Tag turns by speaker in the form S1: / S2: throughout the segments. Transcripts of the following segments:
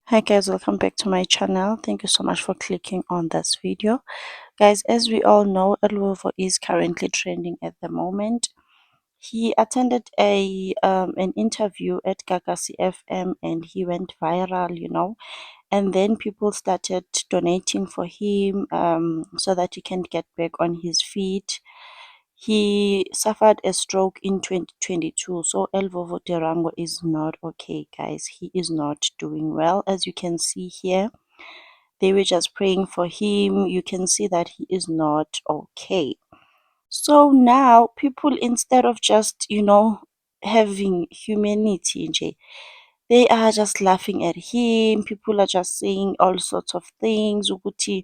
S1: Hi guys, welcome back to my channel. Thank you so much for clicking on this video. Guys, as we all know, Elwovo is currently trending at the moment. He attended an interview at Gagasi FM and he went viral. And then people started donating for him so that he can get back on his feet. He suffered a stroke in 2022, so Elvovo Terango is not okay, guys. He is not doing well. As you can see here, they were just praying for him. You can see that he is not okay. So now people, instead of just, having humanity, they are just laughing at him. People are just saying all sorts of things. Ukuthi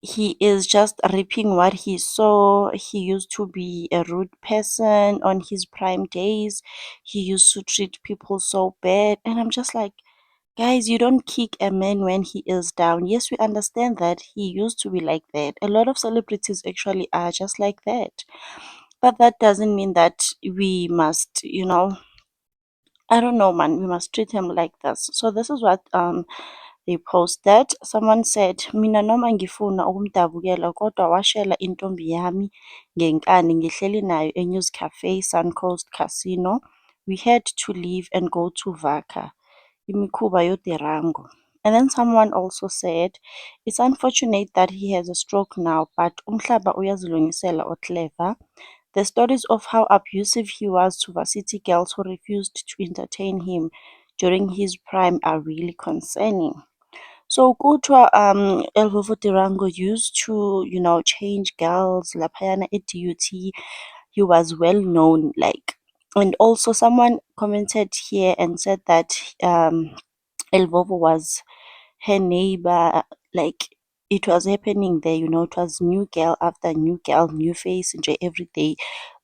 S1: he is just reaping what he saw. He used to be a rude person on his prime days. He used to treat people so bad. And I'm just like, guys, you don't kick a man when he is down. Yes, we understand that he used to be like that. A lot of celebrities actually are just like that. But that doesn't mean that we must, I don't know, man, we must treat him like this. So this is what they posted. Someone said, mina noma ngifuna ukumdabukela kodwa washela intombi yami ngenkani ngihleli nayo eNews Cafe Suncoast Casino. We had to leave and go to Vaka, imikhuba yoTerango. And then someone also said, it's unfortunate that he has a stroke now, but umhlaba uyazilungisela oClever. The stories of how abusive he was to varsity girls who refused to entertain him during his prime are really concerning. So kuthiwa Elvovo Tirango used to, change girls laphayana e-DUT. He was well known, like, and also someone commented here and said that Elvovo was her neighbor, like it was happening there, it was new girl after new girl, new face nje every day.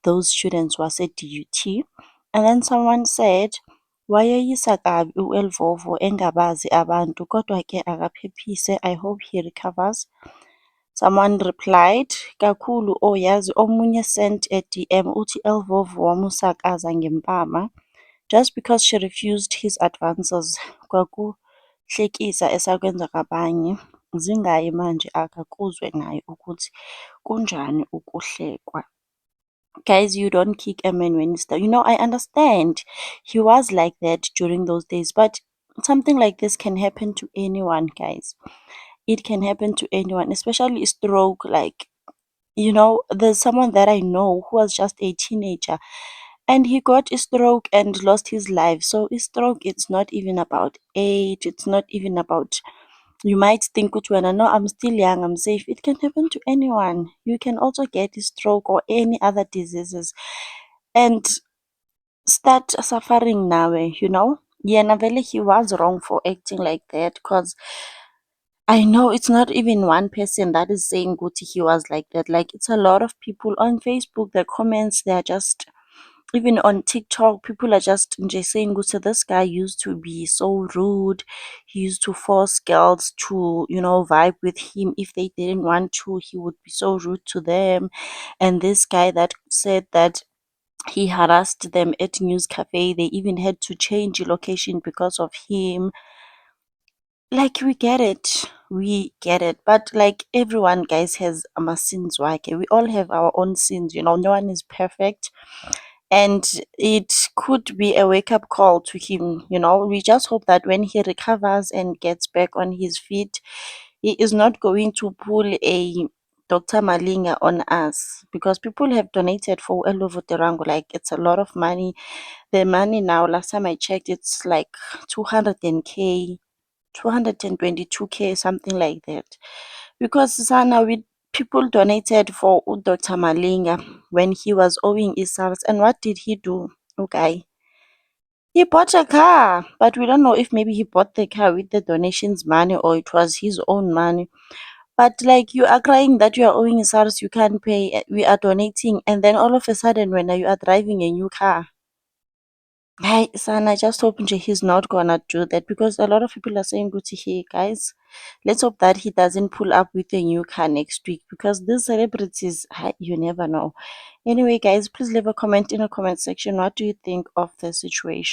S1: Those students was at DUT. And then someone said, wayeyisa kabi u-Elvovo engabazi abantu kodwa ke akaphephise, I hope he recovers. Someone replied, kakhulu oyazi omunye sent a DM uthi Elvovo wamusakaza ngempama just because she refused his advances. Kwakuhlekisa esakwenza kwabanye, zingayi manje akakuzwe naye ukuthi kunjani ukuhlekwa. Guys, you don't kick a man when he's down. I understand he was like that during those days, but something like this can happen to anyone, guys. It can happen to anyone, especially a stroke. Like, there's someone that I know who was just a teenager and he got a stroke and lost his life. So a stroke, it's not even about age, it's not even about, you might think which one, no, I'm still young, I'm safe. It can happen to anyone. You can also get a stroke or any other diseases and start suffering now, yena vele he was wrong for acting like that, because I know it's not even one person that is saying Guti he was like that. Like, it's a lot of people on Facebook, the comments, they're just, even on TikTok, people are just saying Guti, this guy used to be so rude. He used to force girls to, vibe with him. If they didn't want to, he would be so rude to them. And this guy that said that he harassed them at News Cafe, they even had to change location because of him. Like, we get it, but like everyone, guys, has sins wake. We all have our own sins, no one is perfect, and it could be a wake-up call to him. We just hope that when he recovers and gets back on his feet, he is not going to pull a Dr. Malinga on us, because people have donated for Elovo Terango. Like, it's a lot of money. The money now, last time I checked, it's like 200k, 222k, something like that. Because Sana, we people donated for Dr. Malinga when he was owing his SARS. And what did he do? Okay. He bought a car, but we don't know if maybe he bought the car with the donations money or it was his own money. But like, you are crying that you are owing SARS, you can't pay, we are donating, and then all of a sudden when you are driving a new car. Hi, son, I just hope nje he's not gonna do that, because a lot of people are saying, good to hear, guys. Let's hope that he doesn't pull up with a new car next week, because these celebrities, you never know. Anyway, guys, please leave a comment in the comment section. What do you think of the situation?